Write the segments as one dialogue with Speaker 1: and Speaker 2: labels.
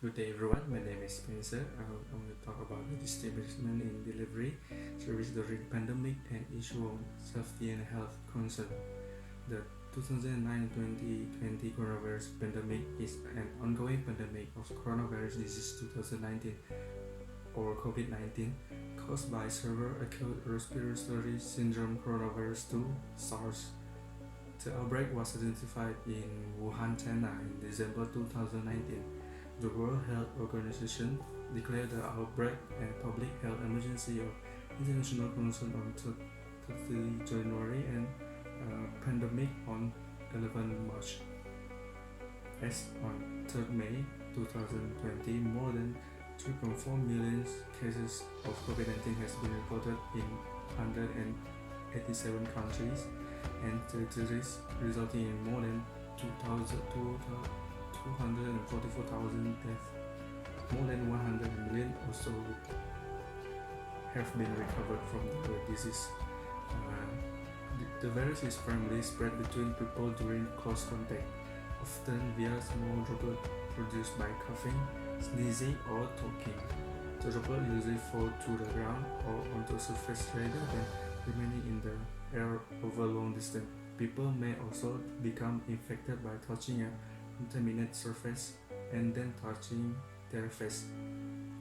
Speaker 1: Good day everyone, my name is Spencer. I'm going to talk about logistic management in delivery service during pandemic and issue on safety and health concern. The 2009-2020 coronavirus pandemic is an ongoing pandemic of coronavirus disease 2019 or COVID-19 caused by severe acute respiratory syndrome coronavirus 2 SARS. The outbreak was identified in Wuhan, China in December 2019. The World Health Organization declared the outbreak a public health emergency of international concern on 30 January and pandemic on 11 March. As on 3rd May 2020, more than 3.4 million cases of COVID-19 has been reported in 187 countries and territories, resulting in more than 244,000 deaths. More than 100 million also have been recovered from the disease. The virus is primarily spread between people during close contact, often via small droplets produced by coughing, sneezing, or talking. The droplets usually fall to the ground or onto a surface rather than remaining in the air over long distance. People may also become infected by touching a contaminated surface and then touching their face.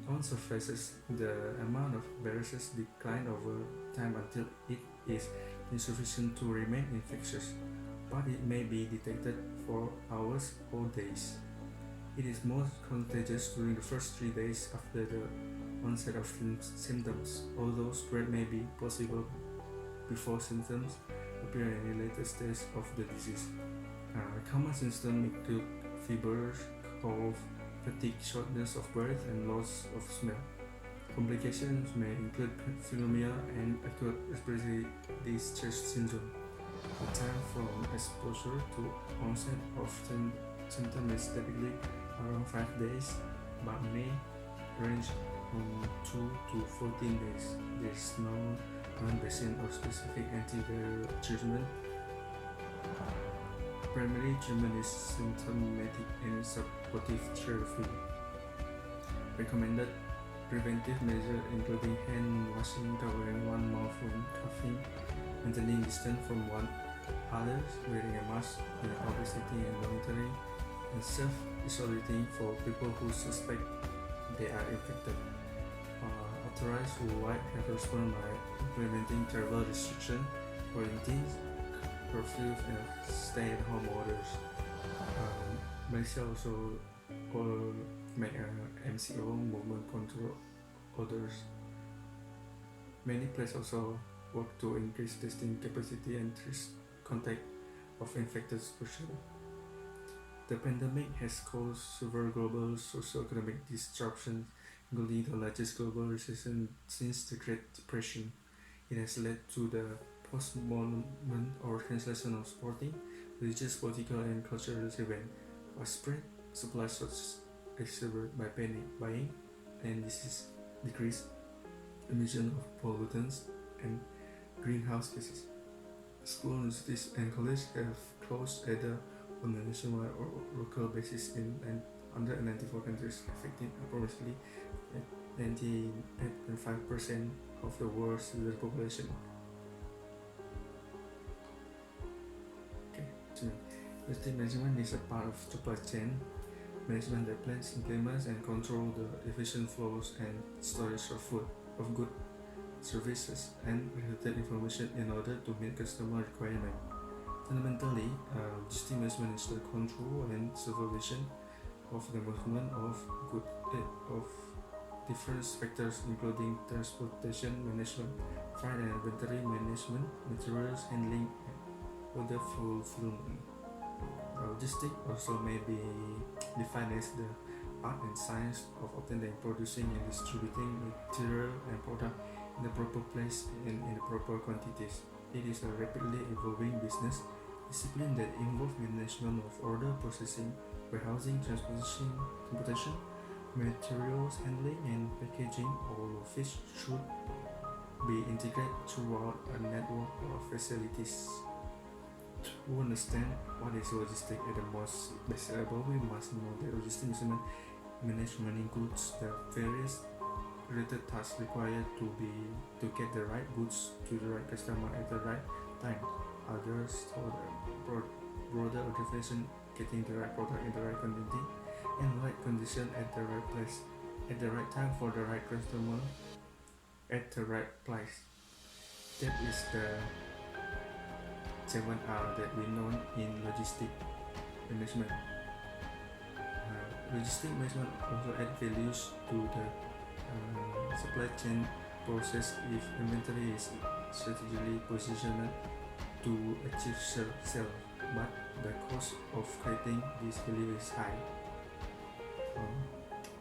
Speaker 1: On surfaces, the amount of viruses decline over time until it is insufficient to remain infectious, but it may be detected for hours or days. It is most contagious during the first 3 days after the onset of symptoms, although spread may be possible before symptoms appear in the later stage of the disease. Common symptoms include fever, cough, fatigue, shortness of breath, and loss of smell. Complications may include pneumonia and acute respiratory distress syndrome. The time from exposure to onset of symptoms is typically around 5 days, but may range from 2 to 14 days. There is no non-vaccine or specific antiviral treatment. Primary treatment is symptomatic and supportive therapy. Recommended preventive measures including hand washing, covering one mouth when coughing, maintaining distance from one another, wearing a mask in a public setting and monitoring, and self-isolating for people who suspect they are infected. Authorities worldwide have responded by implementing travel restrictions, quarantines, curfews, and stay-at-home orders. Malaysia also make a MCO, movement control orders. Many places also work to increase testing capacity and trace contact of infected persons. The pandemic has caused severe global socio-economic disruptions, including the largest global recession since the Great Depression. It has led to the postponement or cancellation of sporting, religious, political, and cultural events, widespread supply shortages exacerbated by panic buying and disease, decreased emission of pollutants and greenhouse gases. Schools, universities, and colleges have closed either on a nationwide or local basis in 194 countries, affecting approximately 98.5% of the world's population. Logistic management is a part of supply chain management that plans, implements, and controls the efficient flows and storage of food, of goods, services, and related information in order to meet customer requirements. Fundamentally, logistic management is the control and supervision of the movement of goods of different factors, including transportation management, freight and inventory management, materials handling, and order fulfillment. Logistics also may be defined as the art and science of obtaining, producing, and distributing material and product in the proper place and in the proper quantities. It is a rapidly evolving business discipline that involves management of order processing, warehousing, transportation, materials handling, and packaging, all of which should be integrated throughout a network of facilities. To understand what is logistics at the most basic level, we must know that logistics management management includes the various related tasks required to get the right goods to the right customer at the right time. Others, for the broader definition, getting the right product in the right quantity and right condition at the right place at the right time for the right customer at the right price. That is the 7R that we know in logistic management. Logistic management also add values to the supply chain process if inventory is strategically positioned to achieve sale, but the cost of creating this value is high.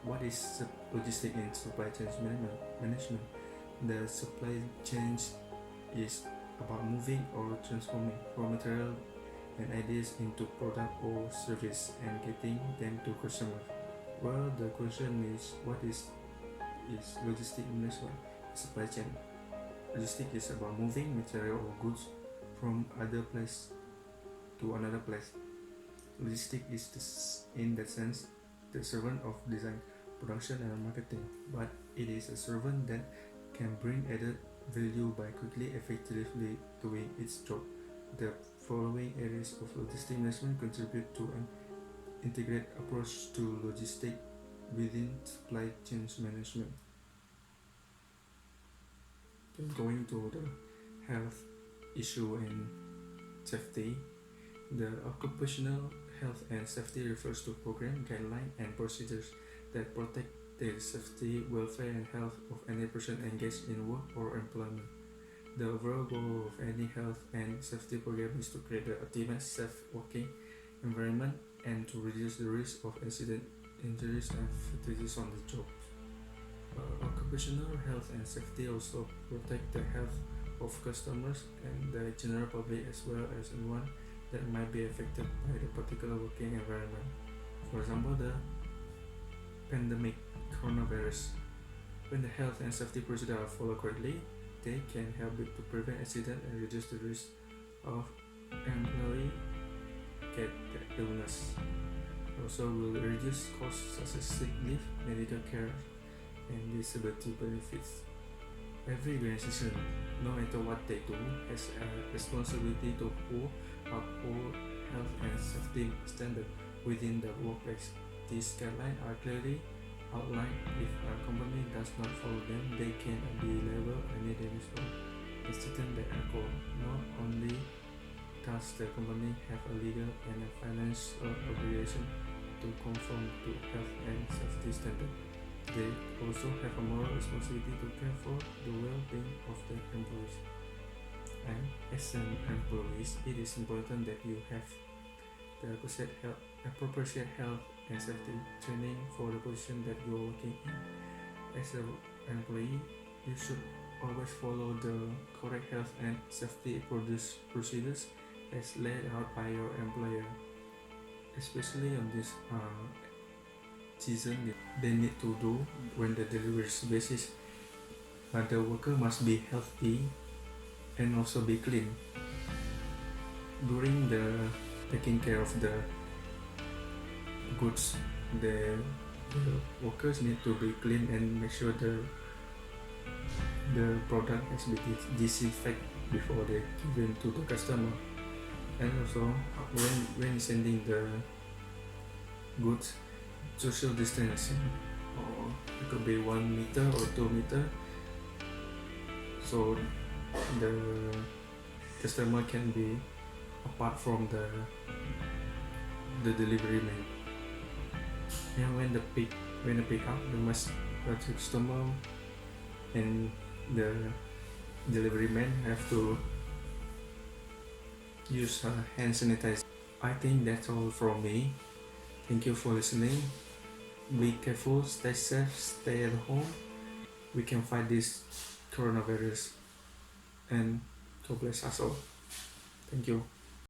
Speaker 1: What is logistic in supply chain management? The supply chain is about moving or transforming raw material and ideas into product or service and getting them to customers. Well, the question is, what is logistic management? Supply chain. Logistic is about moving material or goods from other place to another place. Logistic is in that sense the servant of design, production and marketing, but it is a servant that can bring added value by quickly effectively doing its job. The following areas of logistic management contribute to an integrated approach to logistics within supply chain management. Then going to the health issue and safety, the occupational health and safety refers to program, guidelines, and procedures that protect the safety, welfare, and health of any person engaged in work or employment. The overall goal of any health and safety program is to create an optimal safe working environment and to reduce the risk of accident, injuries, and fatalities on the job. Occupational health and safety also protect the health of customers and the general public as well as anyone that might be affected by the particular working environment. For example, the pandemic coronavirus. When the health and safety procedures are followed correctly, they can help it to prevent accident and reduce the risk of employee get the illness. Also will reduce costs such as sick leave, medical care, and disability benefits. Every organization, no matter what they do, has a responsibility to uphold health and safety standards within the workplace. These guidelines are clearly outlined. If a company does not follow them, they can be liable any damage or accident that occur. Not only does the company have a legal and a financial obligation to conform to health and safety standards, they also have a moral responsibility to care for the well-being of their employees. And as an employee, it is important that you have the appropriate health and safety training for the position that you are working in. As an employee, you should always follow the correct health and safety procedures as laid out by your employer, especially on this season. They need to do when the delivery basis. The worker must be healthy and also be clean. During the taking care of the goods, the workers need to be clean and make sure the product has been disinfected before they give it to the customer. And also when sending the goods, social distancing, or it could be 1 meter or 2 meter, so the customer can be apart from the delivery man. And when the pick up, the customer and the delivery man have to use hand sanitizer. I think that's all from me. Thank you for listening. Be careful, stay safe, stay at home. We can fight this coronavirus, and God bless us all. Thank you.